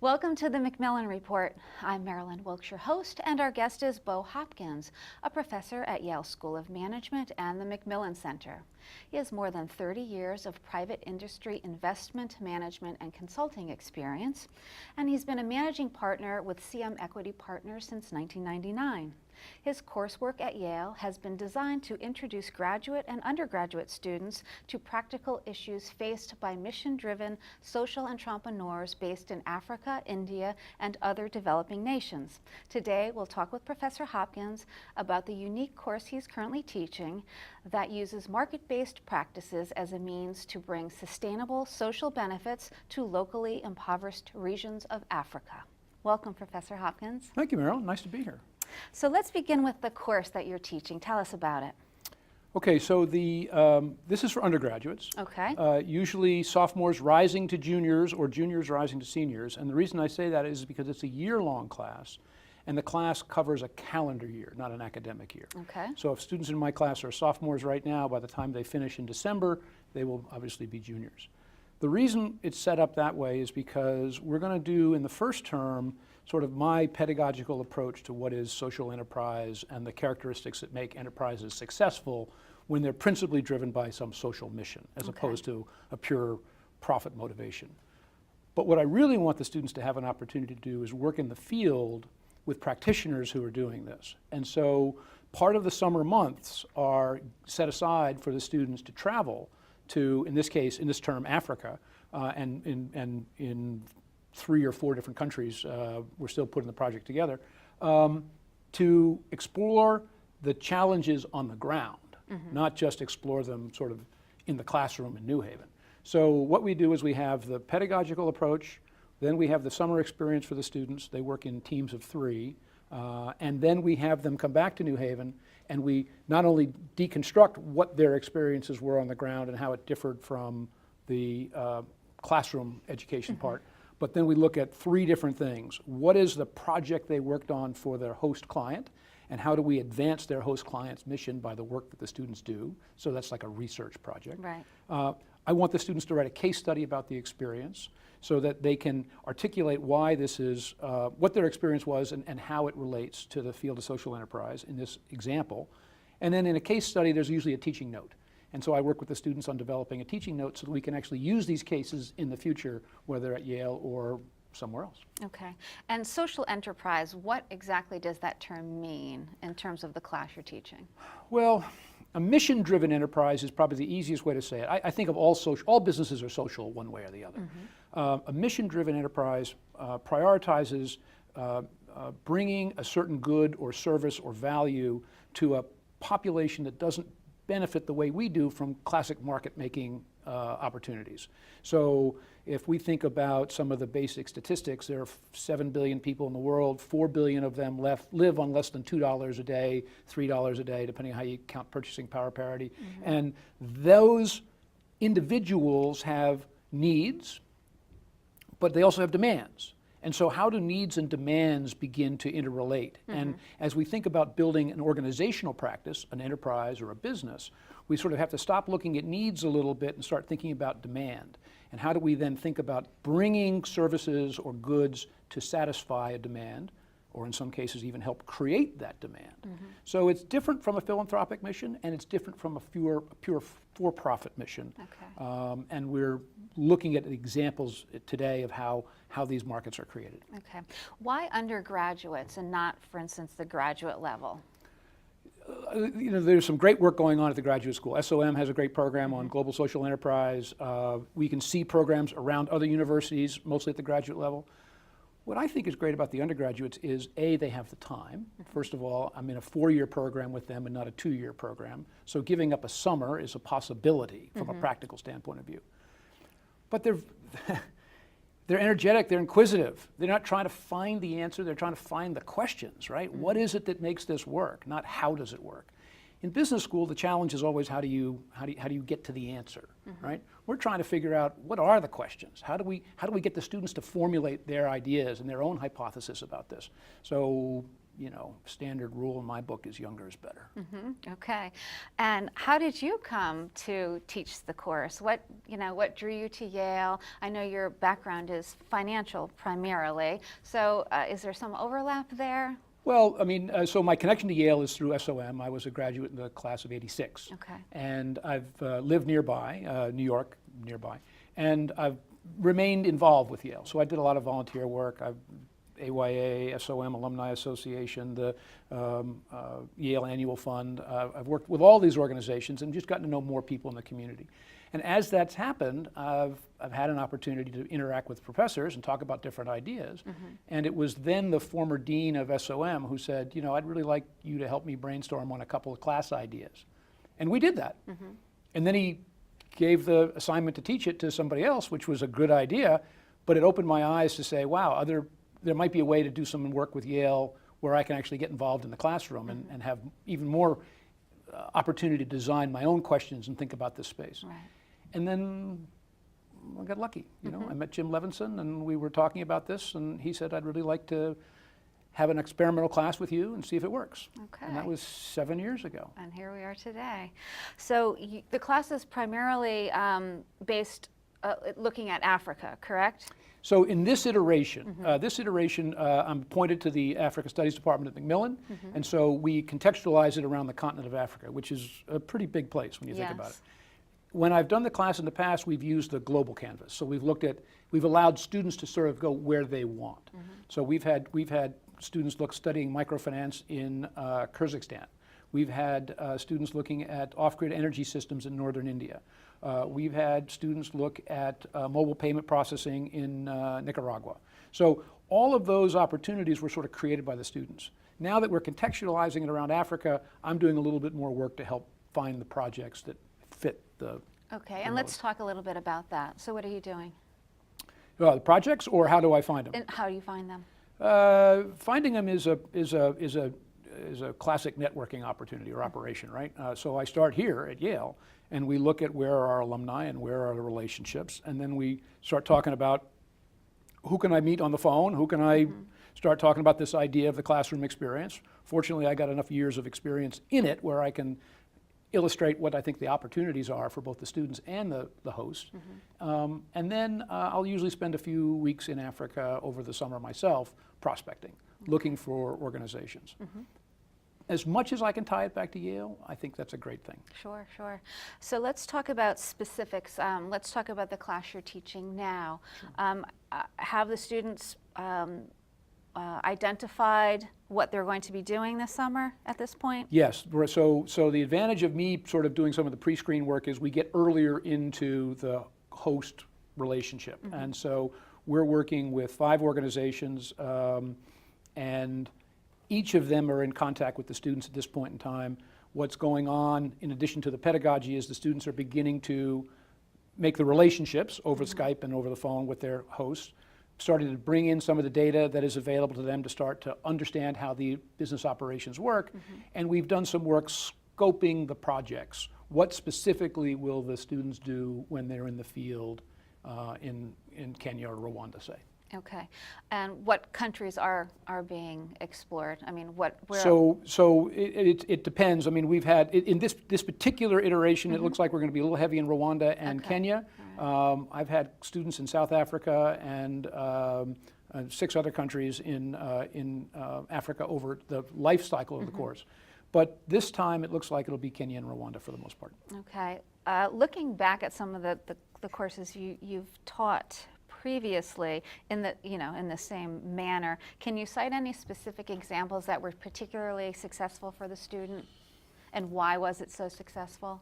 Welcome to the MacMillan Report. I'm Marilyn Wilkes, your host, and our guest is Bo Hopkins, a professor at Yale School of Management and the MacMillan Center. He has more than 30 years of private industry investment management and consulting experience, and he's been a managing partner with CM Equity Partners since 1999. His coursework at Yale has been designed to introduce graduate and undergraduate students to practical issues faced by mission-driven social entrepreneurs based in Africa, India, and other developing nations. Today, we'll talk with Professor Hopkins about the unique course he's currently teaching that uses market-based practices as a means to bring sustainable social benefits to locally impoverished regions of Africa. Welcome, Professor Hopkins. Thank you, Meryl. Nice to be here. So let's begin with the course that you're teaching. Tell us about it. Okay, so this is for undergraduates. Okay. Usually sophomores rising to juniors or juniors rising to seniors. And the reason I say that is because it's a year-long class, and the class covers a calendar year, not an academic year. Okay. So if students in my class are sophomores right now, by the time they finish in December, they will obviously be juniors. The reason it's set up that way is because we're going to do in the first term sort of my pedagogical approach to what is social enterprise and the characteristics that make enterprises successful when they're principally driven by some social mission as opposed to a pure profit motivation. But what I really want the students to have an opportunity to do is work in the field with practitioners who are doing this. And so part of the summer months are set aside for the students to travel to, in this case, in this term, Africa, and in 3 or 4 different countries, we're still putting the project together, to explore the challenges on the ground, not just explore them sort of in the classroom in New Haven. So what we do is we have the pedagogical approach, then we have the summer experience for the students. They work in teams of 3, and then we have them come back to New Haven, and we not only deconstruct what their experiences were on the ground and how it differed from the classroom education part, but then we look at 3 different things. What is the project they worked on for their host client, and how do we advance their host client's mission by the work that the students do? So that's like a research project. Right. I want the students to write a case study about the experience so that they can articulate why this is, what their experience was and how it relates to the field of social enterprise in this example. And then in a case study, there's usually a teaching note. And so I work with the students on developing a teaching note so that we can actually use these cases in the future, whether at Yale or somewhere else. Okay. And social enterprise, what exactly does that term mean in terms of the class you're teaching? Well, a mission-driven enterprise is probably the easiest way to say it. I think of all businesses are social one way or the other. A mission-driven enterprise prioritizes bringing a certain good or service or value to a population that doesn't benefit the way we do from classic market-making opportunities. So if we think about some of the basic statistics, there are 7 billion people in the world, 4 billion of them live on less than $2 a day, $3 a day, depending on how you count purchasing power parity. And those individuals have needs, but they also have demands. And so how do needs and demands begin to interrelate? And as we think about building an organizational practice, an enterprise or a business, we sort of have to stop looking at needs a little bit and start thinking about demand. And how do we then think about bringing services or goods to satisfy a demand, or in some cases even help create that demand? So it's different from a philanthropic mission, and it's different from a pure for-profit mission. Okay. And we're looking at examples today of how these markets are created. Okay. Why undergraduates and not, for instance, the graduate level? You know, there's some great work going on at the graduate school. SOM has a great program on global social enterprise. We can see programs around other universities, mostly at the graduate level. What I think is great about the undergraduates is, A, they have the time. First of all, I'm in a 4-year program with them and not a 2-year program. So giving up a summer is a possibility from a practical standpoint of view. But they're energetic, they're inquisitive. They're not trying to find the answer, they're trying to find the questions, right? What is it that makes this work, not how does it work? In business school, the challenge is always how do you get to the answer, right? We're trying to figure out what are the questions? How do we get the students to formulate their ideas and their own hypothesis about this? So standard rule in my book is younger is better. Okay. And how did you come to teach the course? What drew you to Yale? I know your background is financial primarily, so is there some overlap there? Well, I mean, so my connection to Yale is through SOM. I was a graduate in the class of '86. Okay. And I've lived nearby, New York nearby, and I've remained involved with Yale. So I did a lot of volunteer work. AYA, SOM, Alumni Association, the Yale Annual Fund. I've worked with all these organizations and just gotten to know more people in the community. And as that's happened, I've had an opportunity to interact with professors and talk about different ideas. And it was then the former dean of SOM who said, I'd really like you to help me brainstorm on a couple of class ideas. And we did that. And then he gave the assignment to teach it to somebody else, which was a good idea, but it opened my eyes to say, wow, there might be a way to do some work with Yale where I can actually get involved in the classroom and have even more opportunity to design my own questions and think about this space. Right. And then I got lucky. I met Jim Levinson and we were talking about this, and he said, I'd really like to have an experimental class with you and see if it works. Okay. And that was 7 years ago. And here we are today. So the class is primarily based looking at Africa, correct? So in this iteration, I'm appointed to the Africa Studies Department at MacMillan, and so we contextualize it around the continent of Africa, which is a pretty big place when you think about it. When I've done the class in the past, we've used the global canvas. So we've allowed students to sort of go where they want. So we've had students studying microfinance in Kyrgyzstan. We've had students looking at off-grid energy systems in northern India. We've had students look at mobile payment processing in Nicaragua. So all of those opportunities were sort of created by the students. Now that we're contextualizing it around Africa, I'm doing a little bit more work to help find the projects that fit the Okay, and let's talk a little bit about that. So what are you doing? The projects, or how do I find them? And how do you find them? Finding them is a classic networking opportunity or operation, right? So I start here at Yale, and we look at where are our alumni and where are the relationships, and then we start talking about who can I meet on the phone, who can I start talking about this idea of the classroom experience. Fortunately, I got enough years of experience in it where I can illustrate what I think the opportunities are for both the students and the host. And then I'll usually spend a few weeks in Africa over the summer myself prospecting, looking for organizations. As much as I can tie it back to Yale, I think that's a great thing. Sure, sure. So let's talk about specifics. Let's talk about the class you're teaching now. Have the students identified what they're going to be doing this summer at this point? Yes. So the advantage of me sort of doing some of the pre-screen work is we get earlier into the host relationship. And so we're working with 5 organizations, and each of them are in contact with the students at this point in time. What's going on, in addition to the pedagogy, is the students are beginning to make the relationships over Skype and over the phone with their hosts, starting to bring in some of the data that is available to them to start to understand how the business operations work. And we've done some work scoping the projects. What specifically will the students do when they're in the field in Kenya or Rwanda, say? Okay, and what countries are being explored? I mean, where? So it depends. I mean, we've had in this particular iteration, it looks like we're going to be a little heavy in Rwanda and Kenya. Right. I've had students in South Africa and 6 other countries in Africa over the life cycle of the course. But this time, it looks like it'll be Kenya and Rwanda for the most part. Okay, looking back at some of the courses you've taught previously in the same manner, can you cite any specific examples that were particularly successful for the student, and why was it so successful?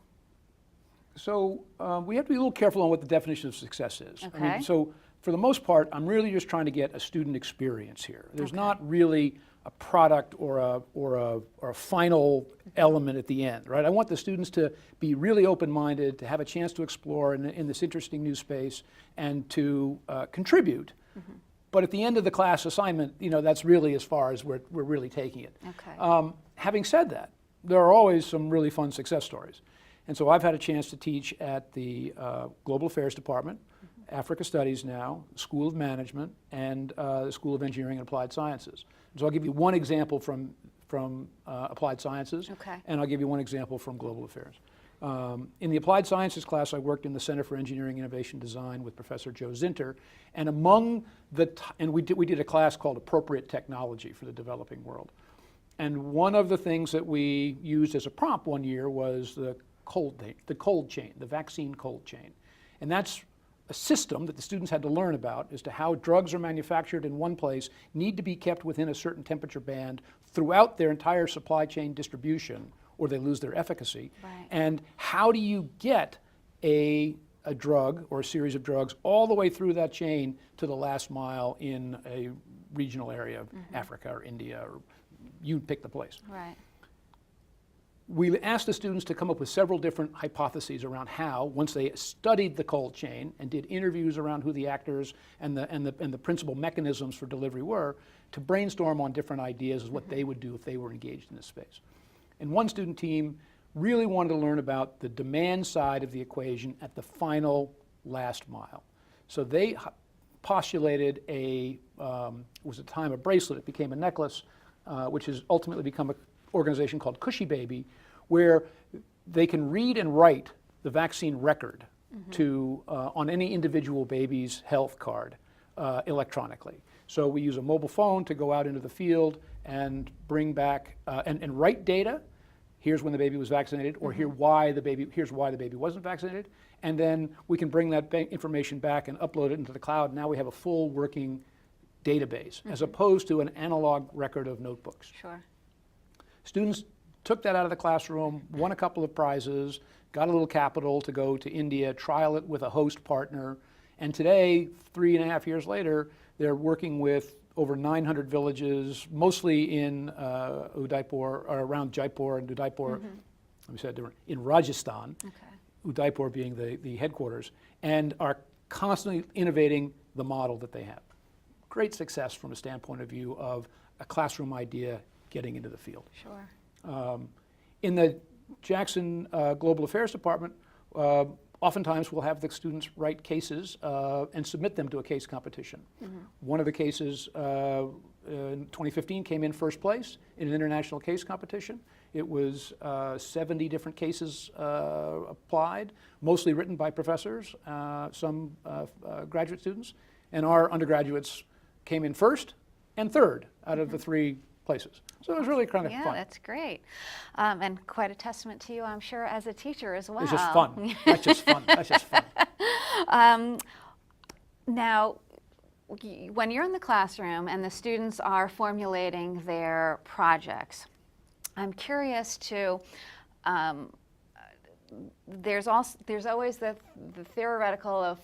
So we have to be a little careful on what the definition of success is. Okay. I mean, so for the most part, I'm really just trying to get a student experience here. There's not really a product or a final element at the end, right? I want the students to be really open-minded, to have a chance to explore in this interesting new space, and to contribute. But at the end of the class assignment, that's really as far as we're really taking it. Okay. Having said that, there are always some really fun success stories. And so I've had a chance to teach at the Global Affairs Department, Africa Studies now, School of Management, and the School of Engineering and Applied Sciences. So I'll give you one example from Applied Sciences, Okay. and I'll give you one example from Global Affairs. In the Applied Sciences class, I worked in the Center for Engineering Innovation Design with Professor Joe Zinter, and we did a class called Appropriate Technology for the Developing World. And one of the things that we used as a prompt one year was the cold chain, the vaccine cold chain. And that's a system that the students had to learn about as to how drugs are manufactured in one place, need to be kept within a certain temperature band throughout their entire supply chain distribution, or they lose their efficacy. Right. And how do you get a drug or a series of drugs all the way through that chain to the last mile in a regional area of Africa or India, or you pick the place. Right. We asked the students to come up with several different hypotheses around how, once they studied the cold chain and did interviews around who the actors and the principal mechanisms for delivery were, to brainstorm on different ideas as what they would do if they were engaged in this space. And one student team really wanted to learn about the demand side of the equation at the final last mile. So they postulated it was at the time a bracelet, it became a necklace, which has ultimately become an organization called Cushy Baby, where they can read and write the vaccine record on any individual baby's health card electronically. So we use a mobile phone to go out into the field and bring back and write data. Here's when the baby was vaccinated, or here's why the baby wasn't vaccinated, and then we can bring that information back and upload it into the cloud. Now we have a full working database, as opposed to an analog record of notebooks. Sure. Students took that out of the classroom, won a couple of prizes, got a little capital to go to India, trial it with a host partner, and today, 3.5 years later, they're working with over 900 villages, mostly in Udaipur, or around Jaipur and Udaipur, let me say it different, in Rajasthan, Udaipur being the headquarters, and are constantly innovating the model that they have. Great success from a standpoint of view of a classroom idea getting into the field. Sure. In the Jackson Global Affairs Department, oftentimes we'll have the students write cases and submit them to a case competition. One of the cases in 2015 came in first place in an international case competition. It was 70 different cases applied, mostly written by professors, some graduate students, and our undergraduates came in first and third out of the 3 places. So it was really kind of fun. Yeah, that's great. And quite a testament to you, I'm sure, as a teacher as well. It's just fun. That's just fun. That's just fun. Now, when you're in the classroom and the students are formulating their projects, I'm curious to, there's always the theoretical of,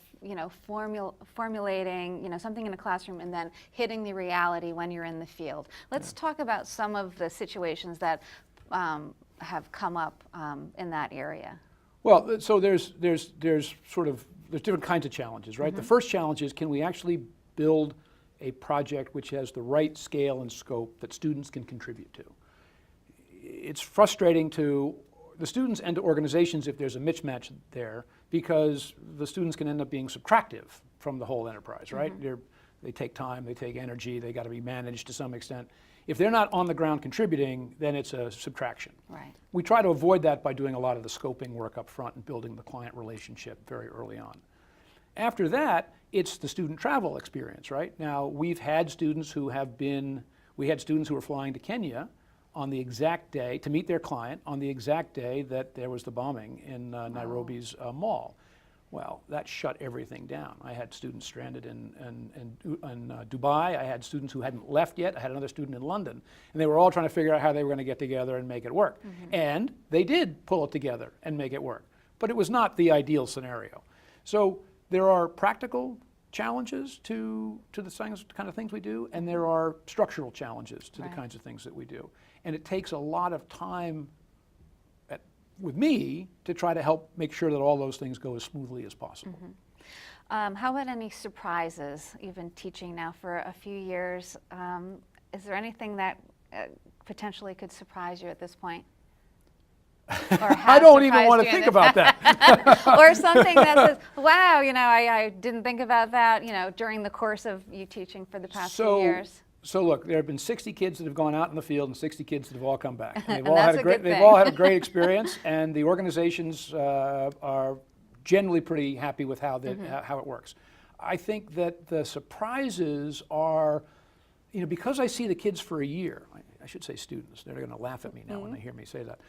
formulating, something in a classroom and then hitting the reality when you're in the field. Let's talk about some of the situations that have come up in that area. Well, so there's different kinds of challenges, right? The first challenge is, can we actually build a project which has the right scale and scope that students can contribute to? It's frustrating to the students and to organizations if there's a mismatch there, because the students can end up being subtractive from the whole enterprise, right? They take time, they take energy, they got to be managed to some extent. If they're not on the ground contributing, then it's a subtraction. Right. We try to avoid that by doing a lot of the scoping work up front and building the client relationship very early on. After that, it's the student travel experience, right? Now, we've had students who were flying to Kenya on the exact day, to meet their client, on the exact day that there was the bombing in Nairobi's mall. Well, that shut everything down. I had students stranded in Dubai. I had students who hadn't left yet. I had another student in London. And they were all trying to figure out how they were going to get together and make it work. And they did pull it together and make it work. But it was not the ideal scenario. So there are practical challenges to the kind of things we do, and there are structural challenges to the kinds of things that we do. And it takes a lot of time with me to try to help make sure that all those things go as smoothly as possible. How about any surprises, even teaching now for a few years? Is there anything that potentially could surprise you at this point? Or I don't even want to think about that. Or something that says, wow, I didn't think about that, during the course of you teaching for the past few years. So look, there have been 60 kids that have gone out in the field and 60 kids that have all come back. And And they've all had a great experience, and the organizations are generally pretty happy with how it works. I think that the surprises are, because I see the kids for a year, I should say students, they're going to laugh at me now when they hear me say that.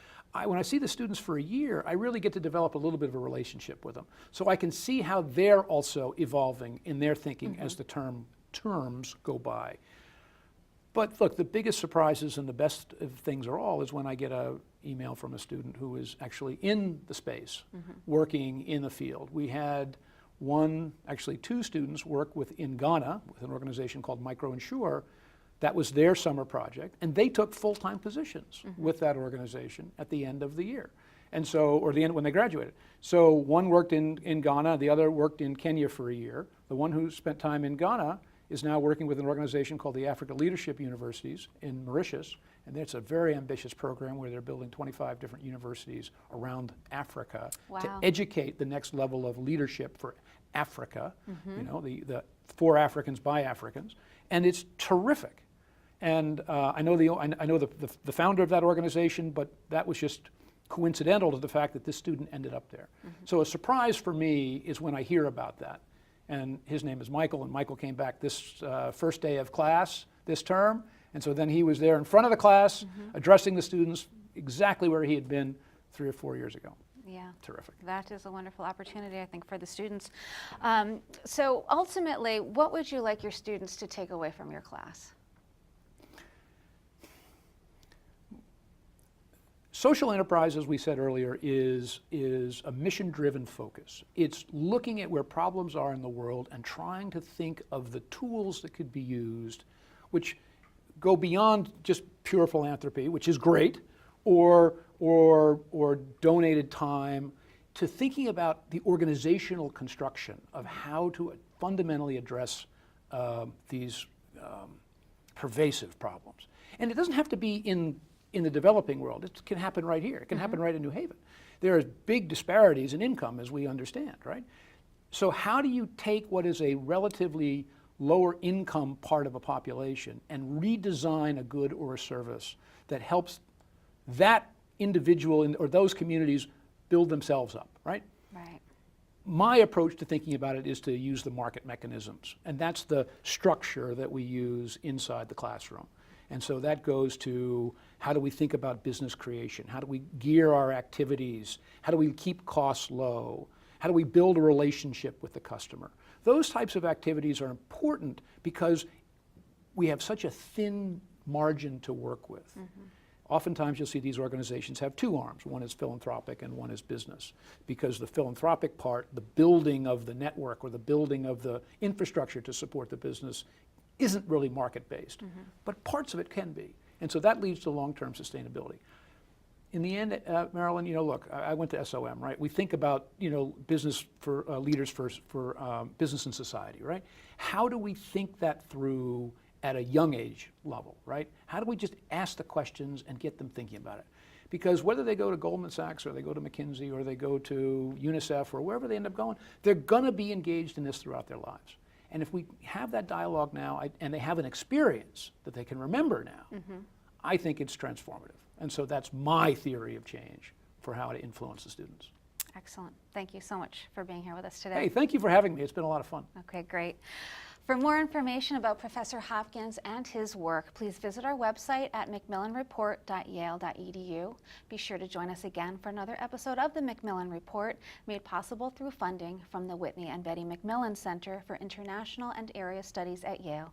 When I see the students for a year, I really get to develop a little bit of a relationship with them. So I can see how they're also evolving in their thinking as the terms go by. But look, the biggest surprises and the best of things are all is when I get an email from a student who is actually in the space, working in the field. We had two students work in Ghana with an organization called MicroInsure. That was their summer project, and they took full-time positions with that organization at the end of the year. And so, or the end when they graduated. So one worked in Ghana, the other worked in Kenya for a year. The one who spent time in Ghana is now working with an organization called the Africa Leadership Universities in Mauritius, and it's a very ambitious program where they're building 25 different universities around Africa to educate the next level of leadership for Africa, the for Africans by Africans, and it's terrific. And I know the founder of that organization, but that was just coincidental to the fact that this student ended up there. So a surprise for me is when I hear about that. And his name is Michael, and Michael came back this first day of class this term, and so then he was there in front of the class addressing the students exactly where he had been 3 or 4 years ago. Yeah. Terrific. That is a wonderful opportunity, I think, for the students. So ultimately, what would you like your students to take away from your class? Social enterprise, as we said earlier, is a mission-driven focus. It's looking at where problems are in the world and trying to think of the tools that could be used, which go beyond just pure philanthropy, which is great, or donated time, to thinking about the organizational construction of how to fundamentally address these pervasive problems. And it doesn't have to be in the developing world. It can happen right here. It can happen right in New Haven. There are big disparities in income, as we understand, right? So how do you take what is a relatively lower income part of a population and redesign a good or a service that helps that individual or those communities build themselves up, right? Right. My approach to thinking about it is to use the market mechanisms, and that's the structure that we use inside the classroom. And so that goes to how do we think about business creation? How do we gear our activities? How do we keep costs low? How do we build a relationship with the customer? Those types of activities are important because we have such a thin margin to work with. Oftentimes you'll see these organizations have two arms. One is philanthropic and one is business, because the philanthropic part, the building of the network or the building of the infrastructure to support the business, isn't really market-based, but parts of it can be. And so that leads to long-term sustainability. In the end, Marilyn, look, I went to SOM, right? We think about, business for leaders for business and society, right? How do we think that through at a young age level, right? How do we just ask the questions and get them thinking about it? Because whether they go to Goldman Sachs or they go to McKinsey or they go to UNICEF or wherever they end up going, they're gonna be engaged in this throughout their lives. And if we have that dialogue now, and they have an experience that they can remember now, I think it's transformative. And so that's my theory of change for how to influence the students. Excellent. Thank you so much for being here with us today. Hey, thank you for having me. It's been a lot of fun. Okay, great. For more information about Professor Hopkins and his work, please visit our website at macmillanreport.yale.edu. Be sure to join us again for another episode of the MacMillan Report, made possible through funding from the Whitney and Betty MacMillan Center for International and Area Studies at Yale.